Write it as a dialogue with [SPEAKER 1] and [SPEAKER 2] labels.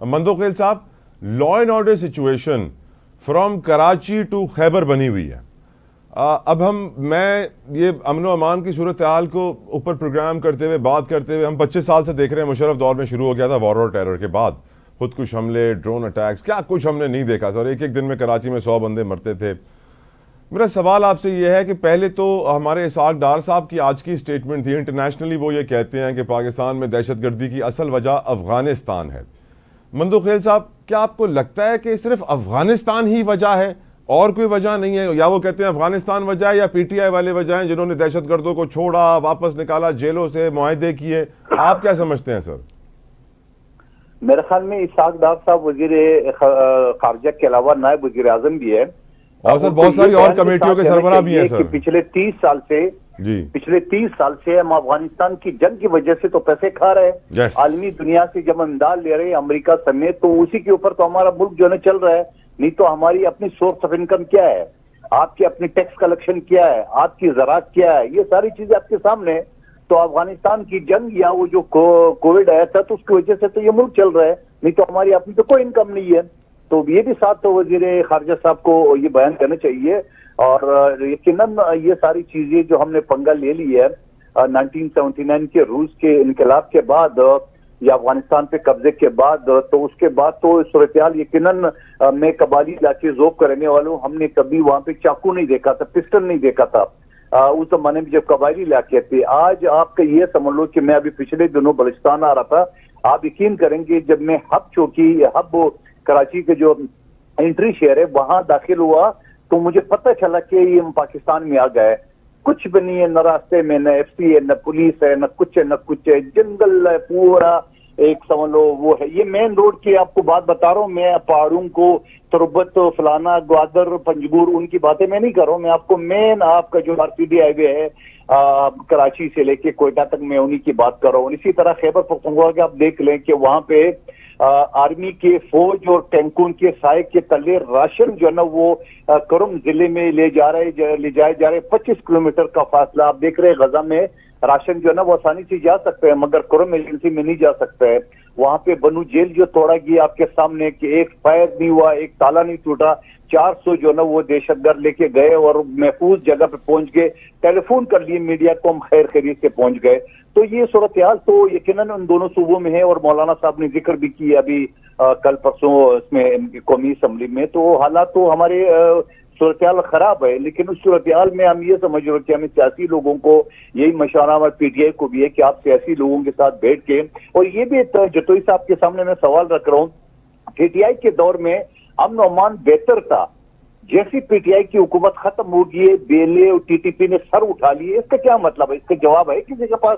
[SPEAKER 1] मंदोखेल साहब, law and order situation from Karachi to Khyber बनी हुई है। मैं ये अमन व अमान की सूरत हाल को ऊपर प्रोग्राम करते हुए बात करते हुए हम 25 साल से देख रहे हैं। मुशर्रफ दौर में शुरू हो गया था वॉर और टेरर के बाद, खुदकुश हमले, ड्रोन अटैक्स, क्या कुछ हमने नहीं देखा सर। एक एक दिन में कराची में 100 बंदे मरते थे। मेरा सवाल आपसे यह है कि पहले तो हमारे इसाक डार साहब की आज की स्टेटमेंट थी, इंटरनेशनली वो ये कहते हैं कि पाकिस्तान में दहशतगर्दी की असल वजह अफगानिस्तान है। मंदोखेल साहब, क्या आपको लगता है कि सिर्फ अफगानिस्तान ही वजह है और कोई वजह नहीं है, या वो कहते हैं अफगानिस्तान वजह है या पीटीआई वाले वजह हैं जिन्होंने दहशतगर्दों को छोड़ा, वापस निकाला, जेलों से मुआहदे किए? आप क्या समझते हैं सर?
[SPEAKER 2] मेरे ख्याल में इसाक डार साहब वजीर खारजा के अलावा नायब वजीर आजम भी है
[SPEAKER 1] और सर बहुत सारी और कमेटियों के सरबराह भी हैं सर।
[SPEAKER 2] पिछले 30 साल से हम अफगानिस्तान की जंग की वजह से तो पैसे खा रहे हैं, आलमी दुनिया से जब हम इमदाद ले रहे हैं अमेरिका समेत, तो उसी के ऊपर तो हमारा मुल्क जो है चल रहा है। नहीं तो हमारी अपनी सोर्स ऑफ इनकम क्या है, आपकी अपनी टैक्स कलेक्शन क्या है, आपकी ज़राअत क्या है, ये सारी चीजें आपके सामने है। तो अफगानिस्तान की जंग या वो जो कोविड आया था तो उसकी वजह से तो ये मुल्क चल रहा है, नहीं तो हमारी अपनी तो कोई इनकम नहीं है। तो ये भी साथ तो वजीर खारजा साहब को ये बयान करना चाहिए। और यकीनन ये सारी चीजें जो हमने पंगा ले ली है 1979 के रूस के इनकलाब के बाद या अफगानिस्तान पे कब्जे के बाद, तो उसके बाद तो सूरत-ए-हाल यकीनन मैं कबाली इलाके ज़ोब करने वालों, हमने कभी वहां पे चाकू नहीं देखा था, पिस्टल नहीं देखा था उस जमाने में जब कबायली इलाके थे। आज आपका ये समझ लो कि मैं अभी पिछले दिनों बलूचिस्तान आ रहा था, आप यकीन करेंगे जब मैं हब कराची के जो एंट्री शहर है वहां दाखिल हुआ तो मुझे पता चला कि ये हम पाकिस्तान में आ गए। कुछ भी नहीं है, न रास्ते में न एफसी है, न पुलिस है, न कुछ है, जंगल है पूरा, एक समझ लो वो है। ये मेन रोड की आपको बात बता रहा हूँ मैं, पहाड़ों को तुरबत, फलाना, ग्वादर, पंजगुर, उनकी बातें मैं नहीं कर रहा हूँ। मैं आपको मेन आपका जो आरपीडी हाईवे है कराची से लेके कोयटा तक, मैं उन्हीं की बात कर रहा हूँ। इसी तरह खैबर पख्तूनख्वा के आप देख लें कि वहां पे आर्मी के फौज और टैंकों के साय के तले राशन जो है ना वो करम जिले में ले जाए जा रहे 25 किलोमीटर का फासला। आप देख रहे हैं गजा में राशन जो है ना वो आसानी से जा सकते हैं, मगर करम एजेंसी में नहीं जा सकता है। वहां पे बनू जेल जो तोड़ा गया आपके सामने कि एक फायर नहीं हुआ, एक ताला नहीं टूटा, 400 जो ना वो दहशतगर्द लेके गए और महफूज जगह पे पहुंच गए, टेलीफोन कर लिए मीडिया को, हम खैर खैरियत से पहुंच गए। तो ये सूरत हाल तो यकीनन उन दोनों सूबों में है। और मौलाना साहब ने जिक्र भी किया अभी कल परसों इसमें कौमी असम्बली में, तो हालात तो हमारे सूरत हाल खराब है। लेकिन उस सूरत हाल में हम ये समझ रहे कि हमें सियासी लोगों को यही मशवरा हमारे पीटीआई को भी है कि आप सियासी लोगों के साथ बैठ के, और ये भी जतोई साहब के सामने मैं सवाल रख रहा हूँ, पीटीआई के दौर में अमन अमान बेहतर था, जैसी पीटीआई की हुकूमत खत्म होगी बेले और टीटीपी ने सर उठा लिए, इसका क्या मतलब है? इसका जवाब है किसी के पास?